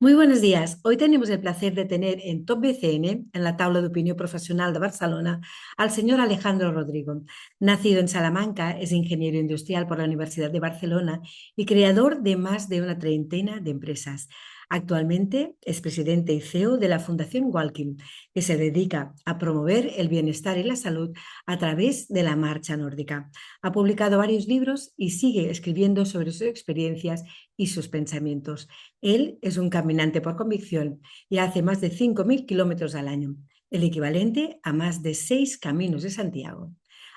Muy buenos días. Hoy tenemos el placer de tener en Top BCN, en la Taula de Opinión Profesional de Barcelona, al señor Alejandro Rodrigo. Nacido en Salamanca, es ingeniero industrial por la Universidad de Barcelona y creador de más de una treintena de empresas. Actualmente es presidente y CEO de la Fundación Walking, que se dedica a promover el bienestar y la salud a través de la marcha nórdica. Ha publicado varios libros y sigue escribiendo sobre sus experiencias y sus pensamientos. Él es un caminante por convicción y hace más de 5.000 kilómetros al año, el equivalente a más de 6 caminos de Santiago.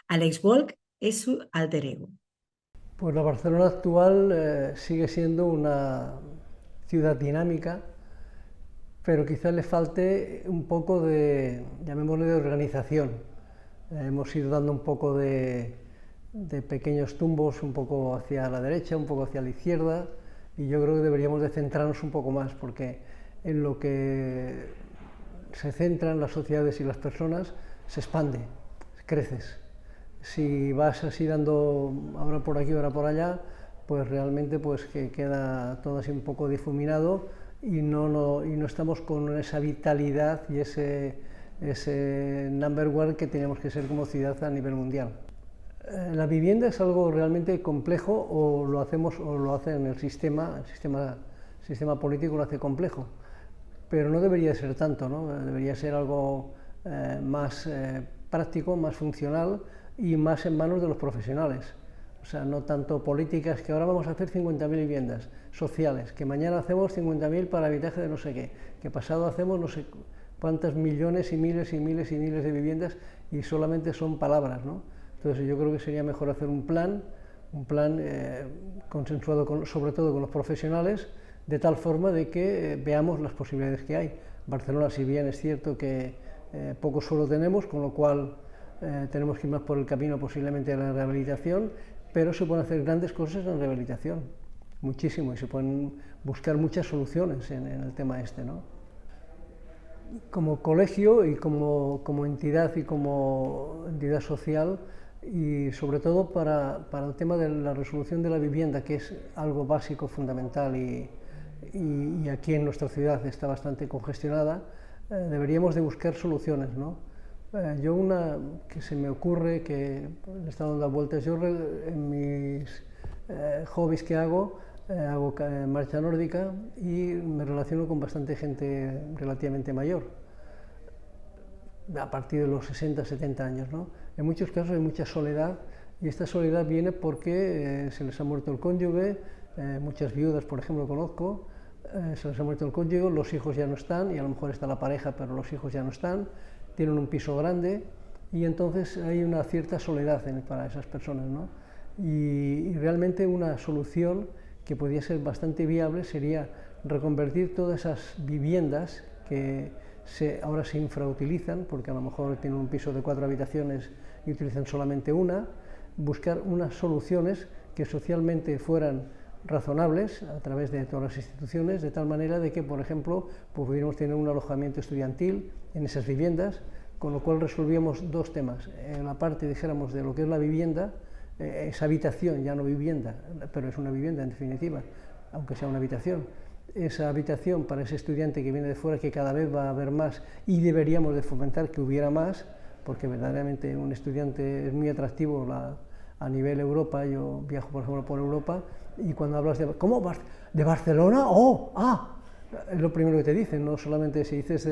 Alex Walk es su alter ego. Pues la Barcelona actual sigue siendo una ciudad dinámica, pero quizás le falte un poco de, llamémosle, de organización. Hemos ido dando un poco de pequeños tumbos, un poco hacia la derecha, un poco hacia la izquierda, y yo creo que deberíamos de centrarnos un poco más, porque en lo que se centran las sociedades y las personas se expande, creces. Si vas así dando ahora por aquí, ahora por allá, pues realmente pues que queda todo así un poco difuminado y no estamos con esa vitalidad y ese number one que tenemos que ser como ciudad a nivel mundial. La vivienda es algo realmente complejo, o lo hacemos o lo hacen el sistema político lo hace complejo, pero no debería ser tanto, ¿no? Debería ser algo más práctico, más funcional y más en manos de los profesionales. O sea, no tanto políticas que ahora vamos a hacer 50.000 viviendas sociales, que mañana hacemos 50.000 para habitaje de no sé qué, que pasado hacemos no sé cuántas millones y miles y miles y miles de viviendas, y solamente son palabras, ¿no? Entonces yo creo que sería mejor hacer un plan consensuado sobre todo con los profesionales, de tal forma de que veamos las posibilidades que hay. Barcelona, si bien es cierto que poco suelo tenemos, con lo cual tenemos que ir más por el camino posiblemente de la rehabilitación, pero se pueden hacer grandes cosas en rehabilitación, muchísimo, y se pueden buscar muchas soluciones en el tema este, ¿no? Como colegio y como entidad y como entidad social, y sobre todo para el tema de la resolución de la vivienda, que es algo básico, fundamental, y aquí en nuestra ciudad está bastante congestionada, deberíamos de buscar soluciones, ¿no? Yo una que se me ocurre, que le he estado dando vueltas, yo en mis hobbies que hago marcha nórdica y me relaciono con bastante gente relativamente mayor, a partir de los 60, 70 años, ¿no? En muchos casos hay mucha soledad, y esta soledad viene porque se les ha muerto el cónyuge, muchas viudas, por ejemplo, conozco, se les ha muerto el cónyuge, los hijos ya no están, y a lo mejor está la pareja, pero los hijos ya no están, tienen un piso grande, y entonces hay una cierta soledad para esas personas, ¿no? Y realmente una solución que podría ser bastante viable sería reconvertir todas esas viviendas que ahora se infrautilizan, porque a lo mejor tienen un piso de 4 habitaciones y utilizan solamente una, buscar unas soluciones que socialmente fueran razonables a través de todas las instituciones, de tal manera de que, por ejemplo, pues pudiéramos tener un alojamiento estudiantil en esas viviendas, con lo cual resolvíamos dos temas. En la parte, dijéramos, de lo que es la vivienda, esa habitación, ya no vivienda, pero es una vivienda en definitiva, aunque sea una habitación, esa habitación para ese estudiante que viene de fuera, que cada vez va a haber más, y deberíamos de fomentar que hubiera más, porque verdaderamente un estudiante es muy atractivo a nivel Europa. Yo viajo, por ejemplo, por Europa, y cuando hablas de ¿cómo? ¿De Barcelona? ¡Oh! ¡Ah! Es lo primero que te dicen, no solamente si dices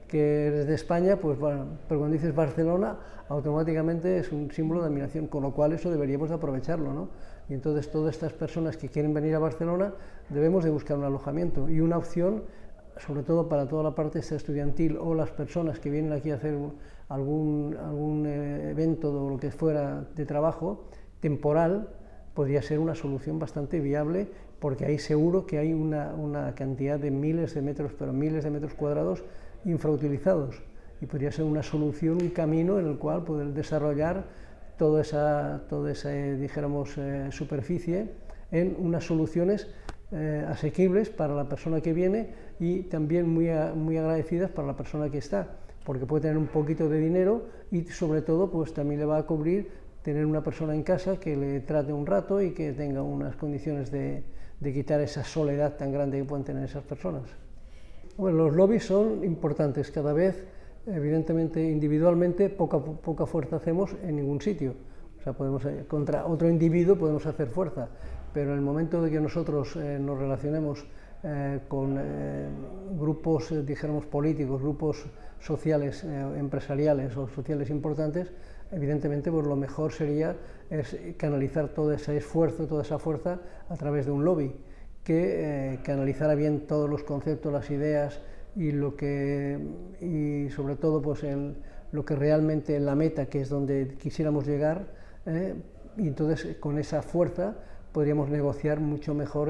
que eres de España, pues bueno, pero cuando dices Barcelona, automáticamente es un símbolo de admiración, con lo cual eso deberíamos de aprovecharlo, ¿no? Y entonces todas estas personas que quieren venir a Barcelona debemos de buscar un alojamiento y una opción, sobre todo para toda la parte estudiantil, o las personas que vienen aquí a hacer algún evento o lo que fuera de trabajo temporal, podría ser una solución bastante viable, porque ahí seguro que hay una cantidad de miles de metros, pero miles de metros cuadrados infrautilizados, y podría ser una solución, un camino en el cual poder desarrollar toda esa dijéramos, superficie en unas soluciones asequibles para la persona que viene, y también muy agradecidas para la persona que está, porque puede tener un poquito de dinero, y sobre todo pues también le va a cubrir tener una persona en casa que le trate un rato y que tenga unas condiciones de quitar esa soledad tan grande que pueden tener esas personas. Bueno, los lobbies son importantes, cada vez, evidentemente, individualmente, poca fuerza hacemos en ningún sitio. O sea, contra otro individuo podemos hacer fuerza, pero en el momento de que nosotros nos relacionemos con grupos, dijéramos, políticos, grupos sociales, empresariales o sociales importantes, evidentemente pues lo mejor sería canalizar todo ese esfuerzo, toda esa fuerza a través de un lobby que canalizara bien todos los conceptos, las ideas y sobre todo pues lo que realmente la meta, que es donde quisiéramos llegar, y entonces con esa fuerza podríamos negociar mucho mejor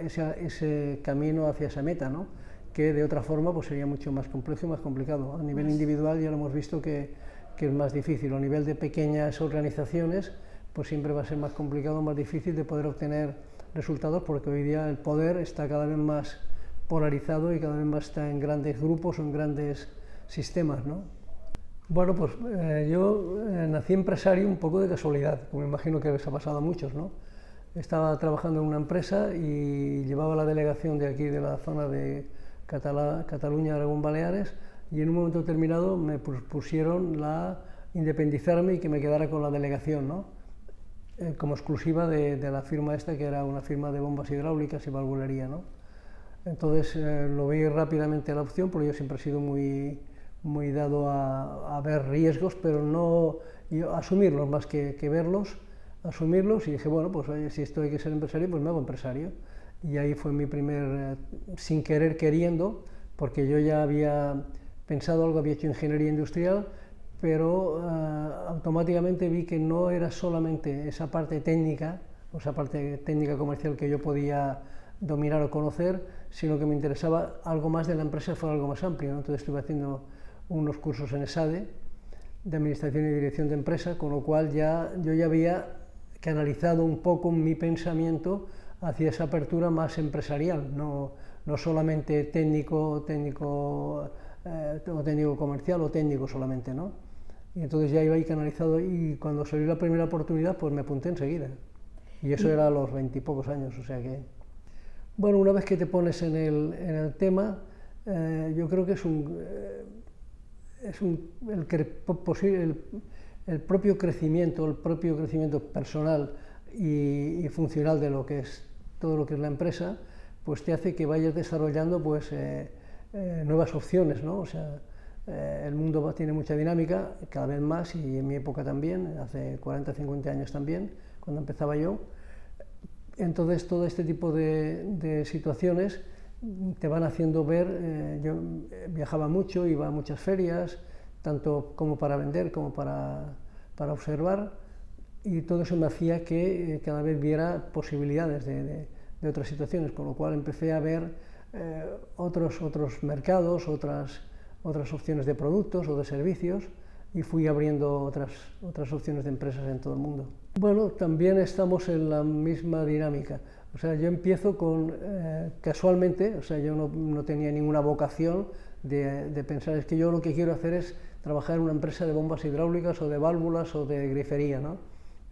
ese camino hacia esa meta, ¿no? Que de otra forma pues sería mucho más complejo y más complicado. A nivel individual ya lo hemos visto que es más difícil. A nivel de pequeñas organizaciones pues siempre va a ser más complicado, más difícil de poder obtener resultados, porque hoy día el poder está cada vez más polarizado y cada vez más está en grandes grupos o en grandes sistemas, ¿no? Bueno, pues yo nací empresario un poco de casualidad, como imagino que les ha pasado a muchos, ¿no? Estaba trabajando en una empresa y llevaba la delegación de aquí, de la zona de Cataluña, Aragón, Baleares, y en un momento determinado me propusieron independizarme y que me quedara con la delegación, ¿no? Como exclusiva de la firma esta, que era una firma de bombas hidráulicas y valvulería, ¿no? Entonces lo vi rápidamente la opción, porque yo siempre he sido muy dado a ver riesgos, pero no asumirlos más que verlos, asumirlos, y dije, bueno, pues oye, si esto hay que ser empresario, pues me hago empresario. Y ahí fue mi primer, sin querer queriendo, porque yo ya había pensado algo, había hecho ingeniería industrial, pero automáticamente vi que no era solamente esa parte técnica, o esa parte técnica comercial que yo podía dominar o conocer, sino que me interesaba algo más de la empresa, fuera algo más amplio, ¿no? Entonces estuve haciendo unos cursos en ESADE, de Administración y Dirección de Empresa, con lo cual yo ya había canalizado un poco mi pensamiento hacia esa apertura más empresarial, no solamente técnico comercial o técnico solamente, ¿no? Y entonces ya iba ahí canalizado, y cuando salió la primera oportunidad pues me apunté enseguida, y eso era a los 20 y pocos años, o sea que... Bueno, una vez que te pones en el tema, yo creo que el propio crecimiento personal y funcional de lo que es todo lo que es la empresa, pues te hace que vayas desarrollando pues nuevas opciones, ¿no? O sea, el mundo tiene mucha dinámica, cada vez más, y en mi época también, hace 40, 50 años también, cuando empezaba yo. Entonces todo este tipo de situaciones te van haciendo ver, yo viajaba mucho, iba a muchas ferias, tanto como para vender como para observar, y todo eso me hacía que cada vez viera posibilidades de otras situaciones, con lo cual empecé a ver otros mercados, otras opciones de productos o de servicios, y fui abriendo otras opciones de empresas en todo el mundo. Bueno, también estamos en la misma dinámica. O sea, yo empiezo casualmente, o sea, yo no tenía ninguna vocación de pensar, es que yo lo que quiero hacer es trabajar en una empresa de bombas hidráulicas o de válvulas o de grifería, ¿no?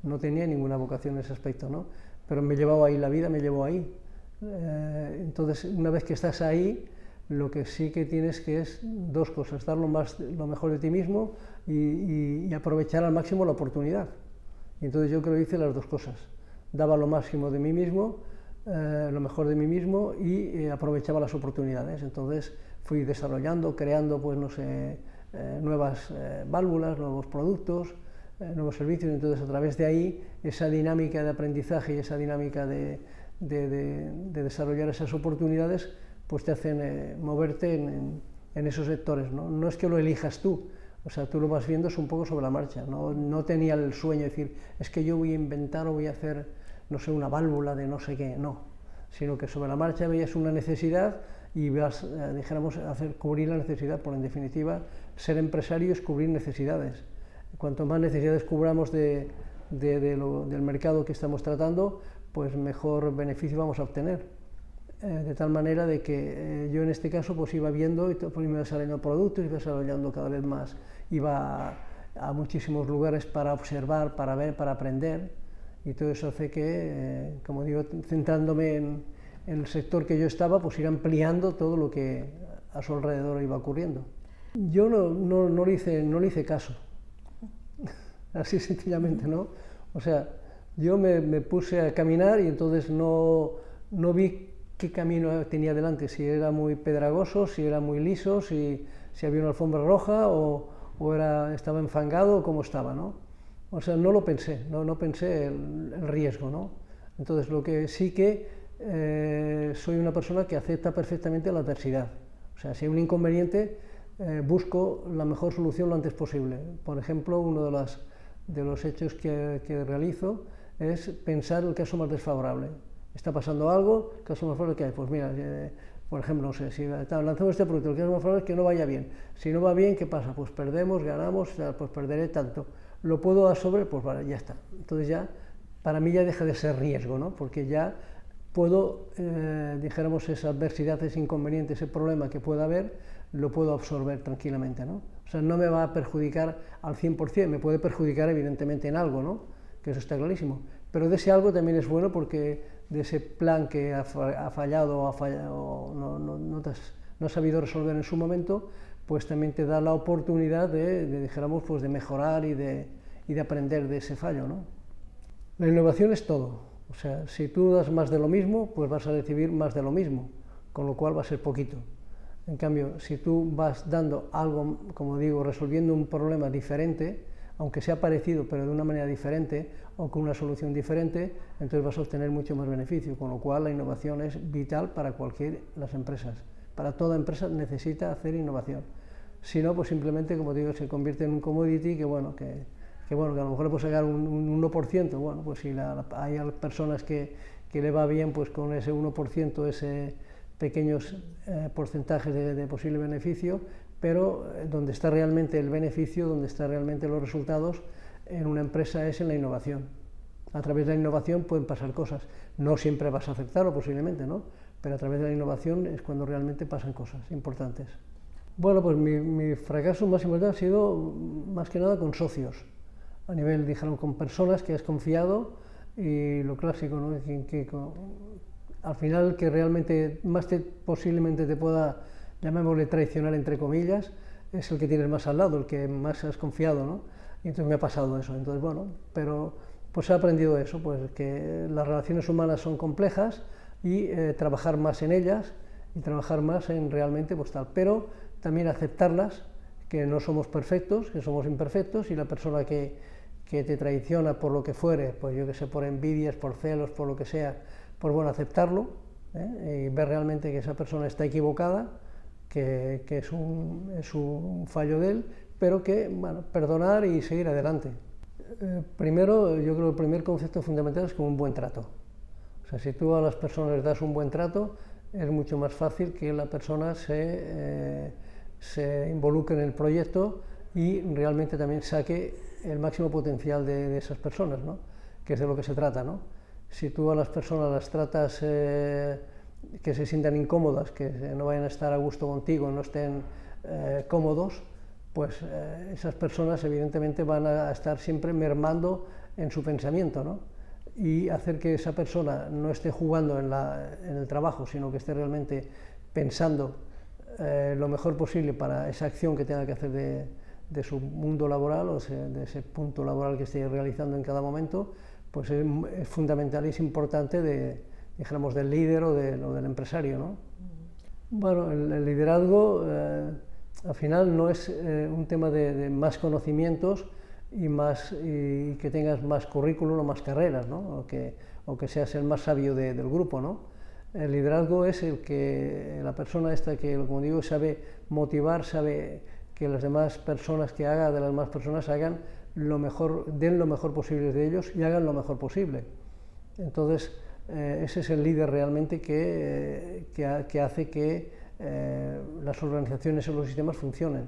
No tenía ninguna vocación en ese aspecto, ¿no? Pero me llevaba ahí, la vida me llevó ahí. Entonces, una vez que estás ahí, lo que sí que tienes que es dos cosas: dar lo mejor de ti mismo y aprovechar al máximo la oportunidad. Y entonces yo creo que hice las dos cosas: daba lo máximo de mí mismo, lo mejor de mí mismo, y aprovechaba las oportunidades. Entonces fui desarrollando, creando, pues no sé, nuevas válvulas, nuevos productos, nuevos servicios. Entonces, a través de ahí, esa dinámica de aprendizaje y esa dinámica de desarrollar esas oportunidades, pues te hacen moverte en esos sectores, ¿no? No es que lo elijas tú, o sea, tú lo vas viendo es un poco sobre la marcha, no tenía el sueño de decir, es que yo voy a inventar o voy a hacer, no sé, una válvula de no sé qué, no, sino que sobre la marcha veías una necesidad y vas, dijéramos, cubrir la necesidad, porque en definitiva, ser empresario es cubrir necesidades. Cuanto más necesidades cubramos del mercado que estamos tratando, pues mejor beneficio vamos a obtener. De tal manera de que yo en este caso pues iba viendo, y pues iba desarrollando productos, iba desarrollando cada vez más, iba a muchísimos lugares para observar, para ver, para aprender, y todo eso hace que, como digo, centrándome en el sector que yo estaba, pues ir ampliando todo lo que a su alrededor iba ocurriendo. Yo no le hice caso, así sencillamente, ¿no? O sea, yo me puse a caminar y entonces no vi qué camino tenía delante, si era muy pedregoso, si era muy liso, si había una alfombra roja o estaba enfangado o cómo estaba, ¿no? O sea, no lo pensé, no pensé el riesgo, ¿no? Entonces, lo que sí que soy una persona que acepta perfectamente la adversidad. O sea, si hay un inconveniente, busco la mejor solución lo antes posible. Por ejemplo, uno de los hechos que realizo es pensar el caso más desfavorable. Está pasando algo, el caso más favorable que hay, pues mira, por ejemplo, no sé, si lanzamos este producto, el caso más favorable es que no vaya bien. Si no va bien, ¿qué pasa? Pues perdemos, ganamos, pues perderé tanto. ¿Lo puedo absorber? Pues vale, ya está. Entonces ya, para mí ya deja de ser riesgo, ¿no? Porque ya puedo, dijéramos, esa adversidad, ese inconveniente, ese problema que pueda haber, lo puedo absorber tranquilamente, ¿no? O sea, no me va a perjudicar al 100%, me puede perjudicar evidentemente en algo, ¿no? Que eso está clarísimo. Pero de ese algo también es bueno porque de ese plan que ha fallado o no has sabido resolver en su momento, pues también te da la oportunidad dijéramos, pues de mejorar y de aprender de ese fallo, ¿no? La innovación es todo. O sea, si tú das más de lo mismo, pues vas a recibir más de lo mismo, con lo cual va a ser poquito. En cambio, si tú vas dando algo, como digo, resolviendo un problema diferente, aunque sea parecido, pero de una manera diferente o con una solución diferente, entonces vas a obtener mucho más beneficio, con lo cual la innovación es vital para las empresas. Para toda empresa necesita hacer innovación. Si no, pues simplemente, como digo, se convierte en un commodity que a lo mejor le puedes sacar un 1%, bueno, pues si hay personas que le va bien, pues con ese 1%, ese pequeños porcentajes de posible beneficio, pero donde está realmente el beneficio, donde están realmente los resultados en una empresa es en la innovación. A través de la innovación pueden pasar cosas. No siempre vas a aceptarlo posiblemente, ¿no? Pero a través de la innovación es cuando realmente pasan cosas importantes. Bueno, pues mi fracaso más importante ha sido más que nada con socios. A nivel, dijeron, con personas que has confiado y lo clásico, ¿no? Al final que realmente más posiblemente te pueda, llamémosle, traicionar entre comillas, es el que tienes más al lado, el que más has confiado, ¿no? Y entonces me ha pasado eso. Entonces, bueno, pero pues he aprendido eso, pues que las relaciones humanas son complejas y trabajar más en ellas y trabajar más en realmente pues tal, pero también aceptarlas, que no somos perfectos, que somos imperfectos y la persona que te traiciona por lo que fuere, pues yo que sé, por envidias, por celos, por lo que sea, pues bueno, aceptarlo y ver realmente que esa persona está equivocada, que es un fallo de él, pero que, bueno, perdonar y seguir adelante. Primero, yo creo que el primer concepto fundamental es como un buen trato. O sea, si tú a las personas les das un buen trato, es mucho más fácil que la persona se involucre en el proyecto y realmente también saque el máximo potencial de esas personas, ¿no? Que es de lo que se trata, ¿no? Si tú a las personas las tratas que se sientan incómodas, que no vayan a estar a gusto contigo, no estén cómodos, pues esas personas evidentemente van a estar siempre mermando en su pensamiento, ¿no? Y hacer que esa persona no esté jugando en el trabajo, sino que esté realmente pensando lo mejor posible para esa acción que tenga que hacer de su mundo laboral o de ese punto laboral que esté realizando en cada momento, pues es fundamental y es importante dijéramos, del líder o del empresario, ¿no? Bueno, el liderazgo al final no es un tema de más conocimientos y que tengas más currículum o más carreras, ¿no? o que seas el más sabio del grupo, ¿no? El liderazgo es el que la persona esta que, como digo, sabe motivar, sabe que las demás personas que haga, de las demás personas hagan lo mejor, den lo mejor posible de ellos y hagan lo mejor posible. Entonces, ese es el líder realmente que hace que las organizaciones o los sistemas funcionen.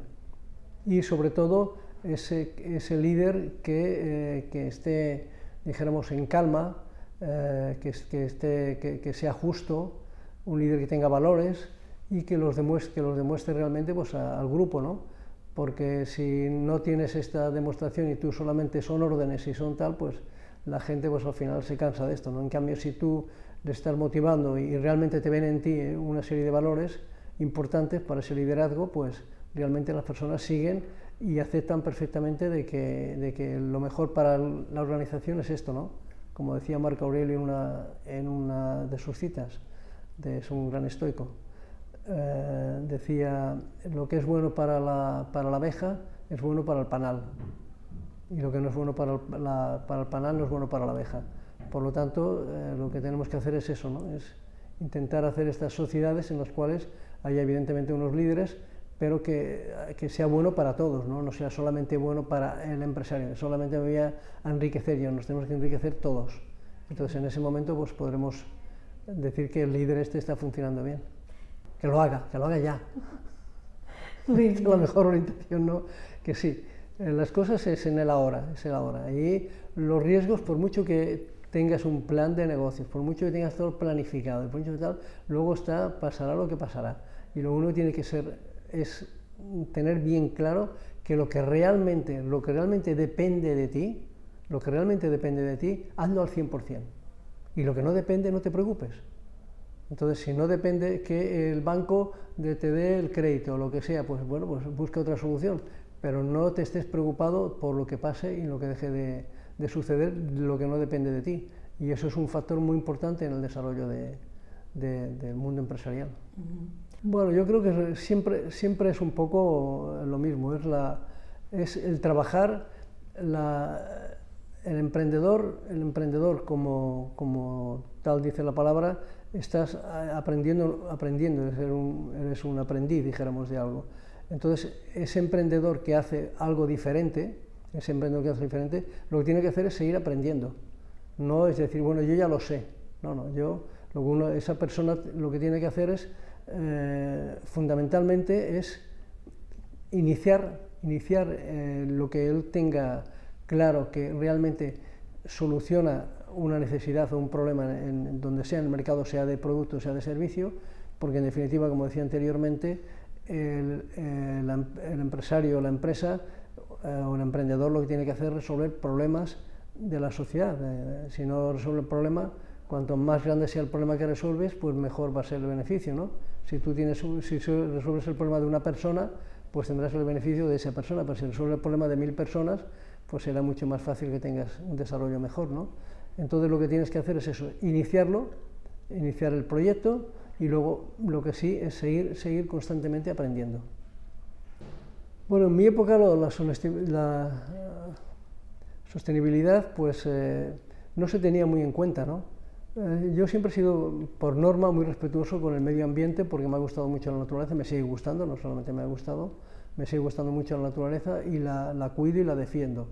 Y sobre todo, ese líder que esté, dijéramos, en calma, que sea justo, un líder que tenga valores y que los demuestre realmente pues, al grupo, ¿no? Porque si no tienes esta demostración y tú solamente son órdenes y son tal, pues la gente pues al final se cansa de esto, ¿no? En cambio, si tú le estás motivando y realmente te ven en ti una serie de valores importantes para ese liderazgo, pues realmente las personas siguen y aceptan perfectamente de que lo mejor para la organización es esto, ¿no? Como decía Marco Aurelio en una de sus citas, es un gran estoico, decía, lo que es bueno para la abeja es bueno para el panal, y lo que no es bueno para el panal no es bueno para la abeja. Por lo tanto, lo que tenemos que hacer es eso, ¿no? Es intentar hacer estas sociedades en las cuales haya evidentemente unos líderes, pero que sea bueno para todos, ¿no? No sea solamente bueno para el empresario, solamente me voy a enriquecer yo, nos tenemos que enriquecer todos. Entonces, en ese momento pues podremos decir que el líder está funcionando bien. Que lo haga ya. Que la mejor orientación, ¿no? Que sí. Las cosas es en el ahora, Y los riesgos, por mucho que tengas un plan de negocios, por mucho que tengas todo planificado, por mucho que tal, luego pasará lo que pasará. Y lo único que tiene que ser es tener bien claro que lo que realmente depende de ti, hazlo al 100%. Y lo que no depende, no te preocupes. Entonces, si no depende que el banco te dé el crédito o lo que sea, pues bueno, pues busca otra solución, pero no te estés preocupado por lo que pase y lo que deje de suceder, lo que no depende de ti. Y eso es un factor muy importante en el desarrollo del mundo empresarial. Bueno, yo creo que siempre es un poco lo mismo, es el trabajar, el emprendedor como tal dice la palabra, estás aprendiendo, eres un aprendiz, dijéramos, de algo. Entonces, ese emprendedor que hace algo diferente, lo que tiene que hacer es seguir aprendiendo. No es decir, bueno, yo ya lo sé. No, esa persona lo que tiene que hacer es, fundamentalmente, es iniciar lo que él tenga claro que realmente soluciona una necesidad o un problema en donde sea en el mercado, sea de producto, sea de servicio, porque en definitiva, como decía anteriormente, el empresario o la empresa o el emprendedor lo que tiene que hacer es resolver problemas de la sociedad. Si no resuelve el problema, cuanto más grande sea el problema que resuelves, pues mejor va a ser el beneficio, ¿no? Si resuelves el problema de una persona, pues tendrás el beneficio de esa persona, pero si resuelves el problema de 1000 personas, pues será mucho más fácil que tengas un desarrollo mejor, ¿no? Entonces lo que tienes que hacer es eso, iniciar el proyecto, y luego lo que sí es seguir constantemente aprendiendo. Bueno, en mi época la sostenibilidad pues no se tenía muy en cuenta, ¿no? Yo siempre he sido, por norma, muy respetuoso con el medio ambiente porque me ha gustado mucho la naturaleza, me sigue gustando, no solamente me ha gustado, me sigue gustando mucho la naturaleza y la cuido y la defiendo.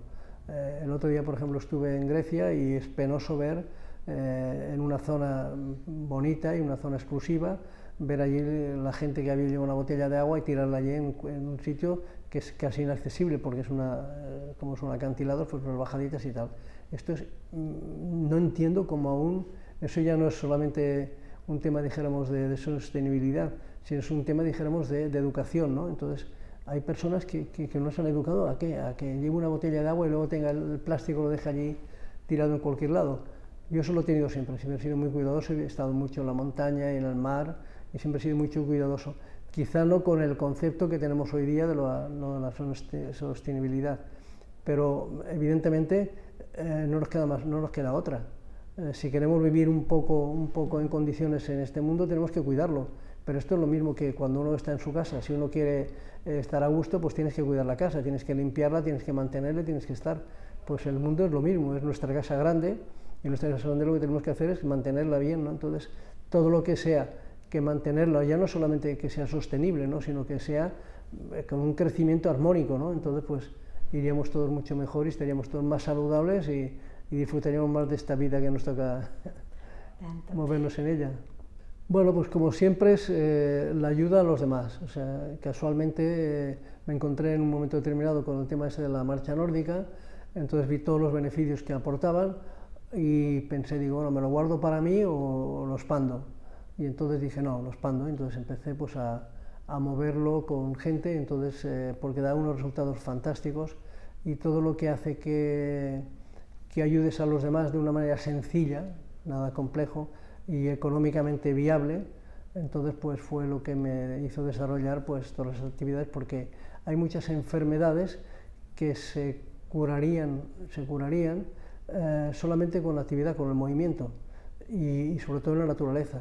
El otro día, por ejemplo, estuve en Grecia y es penoso ver en una zona bonita y una zona exclusiva, ver allí la gente que había llevado una botella de agua y tirarla allí en un sitio que es casi inaccesible porque es como son acantilados, pues unas bajaditas y tal. No entiendo cómo aún, eso ya no es solamente un tema, dijéramos, de sostenibilidad, sino es un tema, dijéramos, de educación, ¿no? Entonces, hay personas que no se han educado a que lleve una botella de agua y luego tenga el plástico, lo deja allí tirado en cualquier lado. Yo eso lo he tenido siempre he sido muy cuidadoso, he estado mucho en la montaña y en el mar y siempre he sido mucho cuidadoso. Quizá no con el concepto que tenemos hoy día de la sostenibilidad, pero evidentemente no nos queda otra. Si queremos vivir un poco en condiciones en este mundo, tenemos que cuidarlo. Pero esto es lo mismo que cuando uno está en su casa. Si uno quiere estar a gusto, pues tienes que cuidar la casa, tienes que limpiarla, tienes que mantenerla, tienes que estar. Pues el mundo es lo mismo, es nuestra casa grande, y nuestra casa grande lo que tenemos que hacer es mantenerla bien, ¿no? Entonces, todo lo que sea que mantenerla, ya no solamente que sea sostenible, ¿no? Sino que sea con un crecimiento armónico, ¿no? Entonces, pues iríamos todos mucho mejor y estaríamos todos más saludables y disfrutaríamos más de esta vida que nos toca movernos en ella. Bueno, pues como siempre es la ayuda a los demás. O sea, casualmente me encontré en un momento determinado con el tema ese de la marcha nórdica, entonces vi todos los beneficios que aportaban y pensé, digo, bueno, ¿me lo guardo para mí o lo expando? Y entonces dije, no, lo expando. Entonces empecé pues a moverlo con gente, entonces porque da unos resultados fantásticos y todo lo que hace que ayudes a los demás de una manera sencilla, nada complejo, y económicamente viable. Entonces pues fue lo que me hizo desarrollar pues todas las actividades, porque hay muchas enfermedades que se curarían solamente con la actividad, con el movimiento y sobre todo en la naturaleza.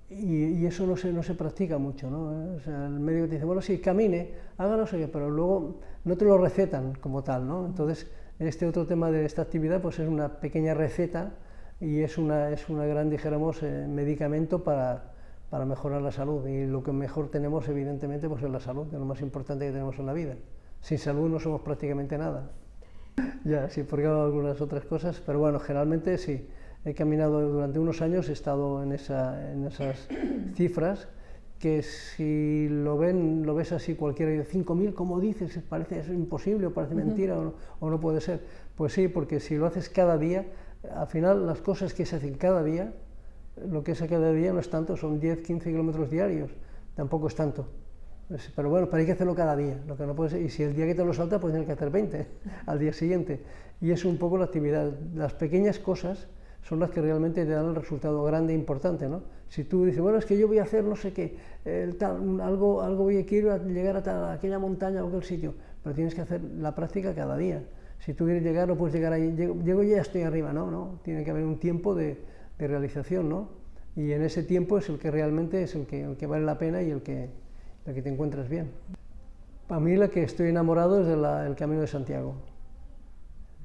Y eso no se practica mucho, ¿no? O sea, el médico te dice, bueno, sí, camine, haga no sé qué, pero luego no te lo recetan como tal, ¿no? Entonces, este otro tema de esta actividad pues es una pequeña receta y es una gran, dijéramos, medicamento para mejorar la salud, y lo que mejor tenemos evidentemente pues es la salud, que es lo más importante que tenemos en la vida. Sin salud no somos prácticamente nada. Ya, sí, porque hago algunas otras cosas, pero bueno, generalmente sí. He caminado durante unos años, he estado en esas cifras, que si lo ves así cualquiera, de 5.000, ¿cómo dices? Parece es imposible, o parece mentira, o no puede ser. Pues sí, porque si lo haces cada día, al final las cosas que se hacen cada día, lo que es a cada día no es tanto, son 10, 15 kilómetros diarios, tampoco es tanto. Pero bueno, pero hay que hacerlo cada día, lo que no puede ser, y si el día que te lo salta, pues tienes que hacer 20 al día siguiente. Y es un poco la actividad, las pequeñas cosas son las que realmente te dan el resultado grande e importante, ¿no? Si tú dices, bueno, es que yo voy a hacer no sé qué, algo quiero llegar a aquella montaña o aquel sitio, pero tienes que hacer la práctica cada día. Si tú quieres llegar, no puedes llegar ahí, llego y ya estoy arriba, no, tiene que haber un tiempo de realización, ¿no? Y en ese tiempo es el que realmente es el que vale la pena y el que te encuentras bien. Para mí la que estoy enamorado es del Camino de Santiago.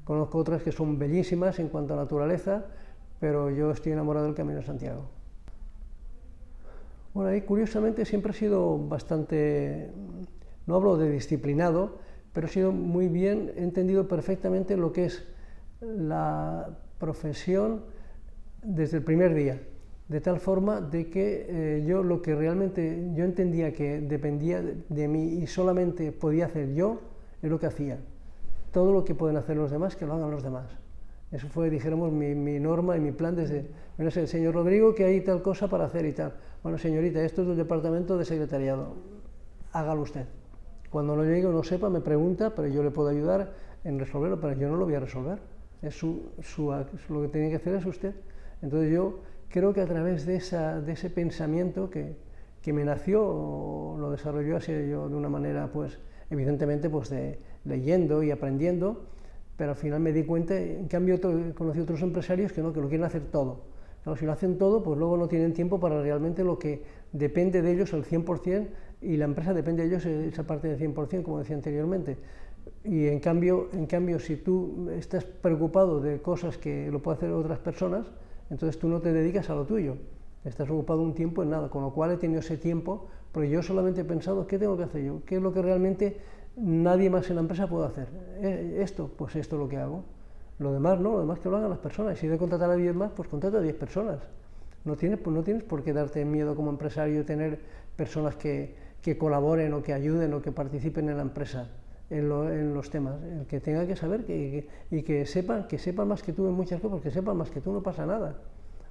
Conozco otras que son bellísimas en cuanto a naturaleza, pero yo estoy enamorado del Camino de Santiago. Bueno, ahí curiosamente siempre he sido bastante, no hablo de disciplinado, pero he sido muy bien, he entendido perfectamente lo que es la profesión desde el primer día, de tal forma de que yo lo que realmente yo entendía que dependía de mí y solamente podía hacer yo, es lo que hacía. Todo lo que pueden hacer los demás, que lo hagan los demás. Eso fue, dijéramos, mi norma y mi plan desde, no sé, señor Rodrigo, que hay tal cosa para hacer y tal. Bueno, señorita, esto es del departamento de secretariado, hágalo usted. Cuando no llegue o no sepa, me pregunta, pero yo le puedo ayudar en resolverlo, pero yo no lo voy a resolver. Es lo que tiene que hacer es usted. Entonces yo creo que a través de ese pensamiento que me nació, lo desarrolló así yo de una manera, pues, evidentemente, pues, leyendo y aprendiendo, pero al final me di cuenta, en cambio conocí otros empresarios que no, que lo quieren hacer todo. Claro, si lo hacen todo, pues luego no tienen tiempo para realmente lo que depende de ellos el 100%, y la empresa depende de ellos esa parte del 100%, como decía anteriormente. Y en cambio, si tú estás preocupado de cosas que lo pueden hacer otras personas, entonces tú no te dedicas a lo tuyo, estás ocupado un tiempo en nada, con lo cual he tenido ese tiempo, pero yo solamente he pensado, ¿qué tengo que hacer yo? ¿Qué es lo que realmente nadie más en la empresa puede hacer? Esto, pues esto es lo que hago. Lo demás no, lo demás que lo hagan las personas. Si he de contratar a 10 más, pues contrata a 10 personas. No tienes por qué darte miedo como empresario tener personas que colaboren o que ayuden o que participen en la empresa, en los temas. El que tenga que saber y que sepan más que tú en muchas cosas, que sepan más que tú, no pasa nada.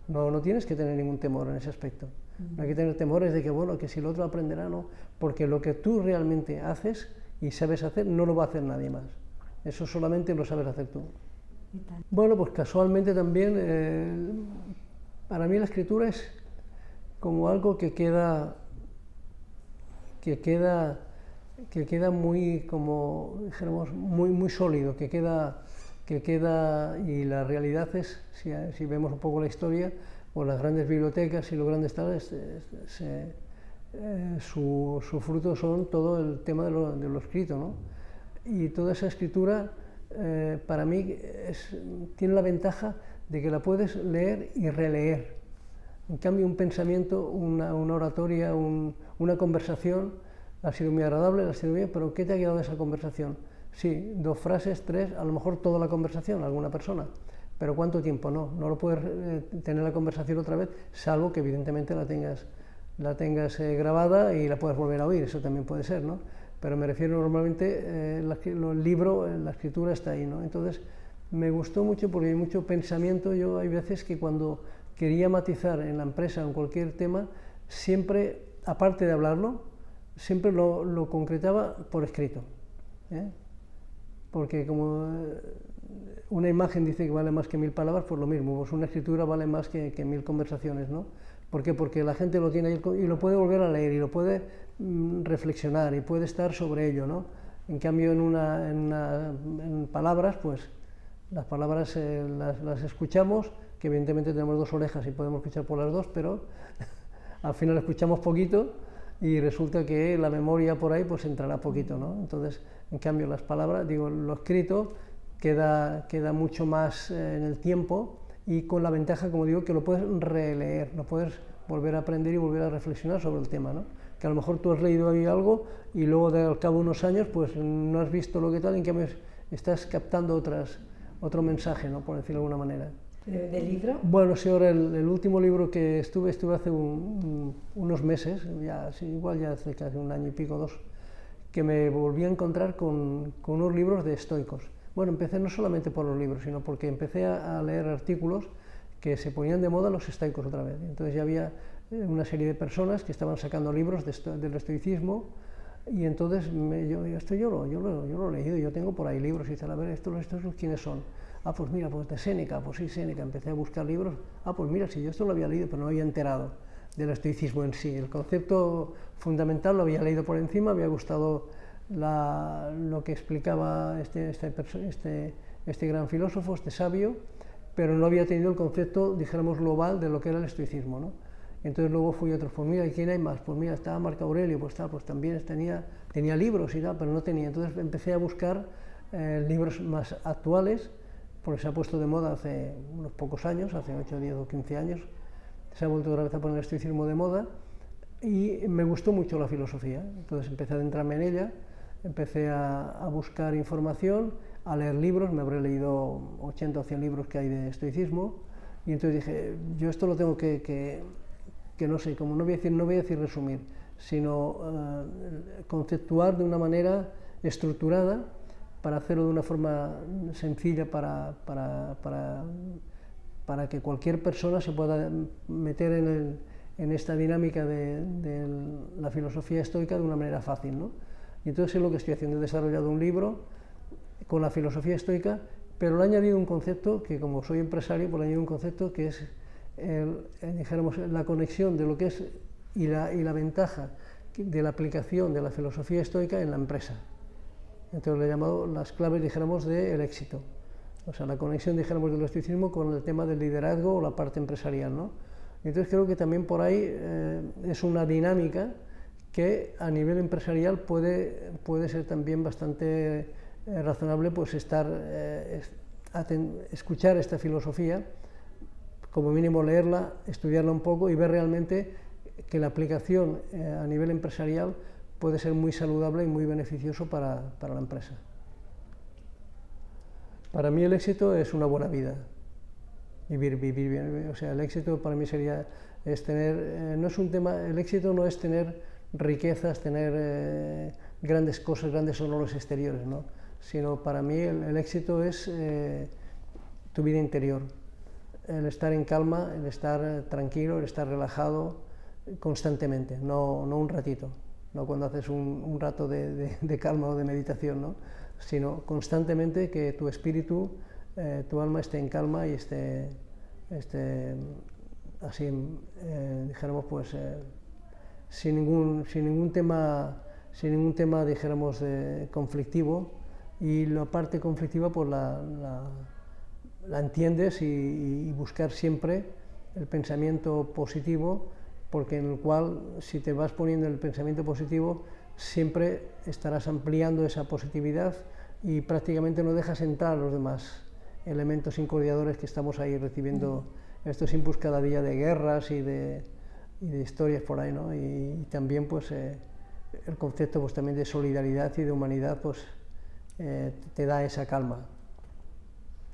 No tienes que tener ningún temor en ese aspecto. No hay que tener temores de que, bueno, que si el otro aprenderá, no. Porque lo que tú realmente haces y sabes hacer, no lo va a hacer nadie más. Eso solamente lo sabes hacer tú. Bueno, pues casualmente también, para mí la escritura es como algo que queda muy, como dijéramos, muy sólido, que queda, y la realidad es, si vemos un poco la historia, pues las grandes bibliotecas y los grandes tales, su fruto son todo el tema de lo escrito, ¿no? Y toda esa escritura, para mí, tiene la ventaja de que la puedes leer y releer. En cambio, un pensamiento, una oratoria, una conversación, ha sido muy agradable, ha sido bien, pero ¿qué te ha quedado de esa conversación? Sí, 2 frases, 3, a lo mejor toda la conversación, alguna persona, pero ¿cuánto tiempo? No lo puedes tener la conversación otra vez, salvo que evidentemente la tengas grabada y la puedas volver a oír, eso también puede ser, ¿no? Pero me refiero normalmente, el libro, la escritura está ahí, ¿no? Entonces, me gustó mucho porque hay mucho pensamiento. Yo hay veces que cuando quería matizar en la empresa o en cualquier tema, siempre, aparte de hablarlo, siempre lo concretaba por escrito, ¿eh? Porque como una imagen dice que vale más que 1000 palabras, pues lo mismo, pues una escritura vale más que 1000 conversaciones, ¿no? ¿Por qué? Porque la gente lo tiene ahí y lo puede volver a leer y lo puede reflexionar y puede estar sobre ello, ¿no? En cambio, en palabras, pues las palabras las escuchamos, que evidentemente tenemos 2 orejas y podemos escuchar por las 2, pero al final escuchamos poquito y resulta que la memoria por ahí pues entrará poquito, ¿no? Entonces, en cambio, las palabras, digo, lo escrito queda mucho más en el tiempo y con la ventaja, como digo, que lo puedes releer, lo puedes volver a aprender y volver a reflexionar sobre el tema, ¿no? Que a lo mejor tú has leído ahí algo y luego al cabo de unos años pues no has visto lo que tal, en cambio estás captando otro mensaje, ¿no? Por decirlo de alguna manera. ¿Del libro? Bueno, sí, ahora el último libro que estuve hace unos meses, ya, sí, igual ya hace casi un año y pico, 2, que me volví a encontrar con unos libros de estoicos. Bueno, empecé no solamente por los libros, sino porque empecé a leer artículos que se ponían de moda los estoicos otra vez. Entonces ya había una serie de personas que estaban sacando libros del estoicismo y entonces yo lo he leído, yo tengo por ahí libros y tal, a ver, estos ¿quiénes son? Ah, pues mira, pues de Séneca, pues sí, Séneca, empecé a buscar libros, ah, pues mira, sí, yo esto lo había leído, pero no había enterado del estoicismo en sí, el concepto fundamental lo había leído por encima, había gustado lo que explicaba este gran filósofo, este sabio, pero no había tenido el concepto, dijéramos, global de lo que era el estoicismo, ¿no? Entonces luego fui a otros, pues mira, ¿y quién hay más? Pues mira, estaba Marco Aurelio, pues también tenía libros y tal, pero no tenía. Entonces empecé a buscar libros más actuales, porque se ha puesto de moda hace unos pocos años, hace 8, 10 o 15 años, se ha vuelto otra vez a poner el estoicismo de moda, y me gustó mucho la filosofía. Entonces empecé a adentrarme en ella, empecé a buscar información, a leer libros, me habré leído 80 o 100 libros que hay de estoicismo, y entonces dije, yo esto lo tengo que no sé, como no voy a decir resumir, sino conceptuar de una manera estructurada para hacerlo de una forma sencilla para que cualquier persona se pueda meter en esta dinámica de la filosofía estoica de una manera fácil, ¿no? Y entonces es lo que estoy haciendo, he desarrollado un libro con la filosofía estoica, pero le he añadido un concepto que, como soy empresario, pues le he añadido un concepto que es dijéramos, la conexión de lo que es y la ventaja de la aplicación de la filosofía estoica en la empresa. Entonces le he llamado las claves, dijéramos, del éxito. O sea, la conexión, dijéramos, del estoicismo con el tema del liderazgo o la parte empresarial, ¿no? Entonces creo que también por ahí es una dinámica que a nivel empresarial puede ser también bastante razonable, pues escuchar esta filosofía, como mínimo leerla, estudiarla un poco y ver realmente que la aplicación a nivel empresarial puede ser muy saludable y muy beneficioso para la empresa. Para mí el éxito es una buena vida, vivir bien, o sea, el éxito para mí es tener, no es un tema, el éxito no es tener riquezas, tener grandes cosas, grandes honores exteriores, ¿no? Sino para mí el éxito es tu vida interior. El estar en calma, el estar tranquilo, el estar relajado constantemente, no un ratito, no cuando haces un rato de calma o de meditación, ¿no? Sino constantemente que tu espíritu, tu alma esté en calma y esté así, dijéramos, pues sin ningún tema, dijéramos, conflictivo, y la parte conflictiva pues la entiendes y buscar siempre el pensamiento positivo, porque en el cual, si te vas poniendo el pensamiento positivo, siempre estarás ampliando esa positividad y prácticamente no dejas entrar a los demás elementos incordiadores que estamos ahí recibiendo estos inputs cada día de guerras y de historias por ahí, ¿no? Y también pues el concepto pues también de solidaridad y de humanidad pues te da esa calma.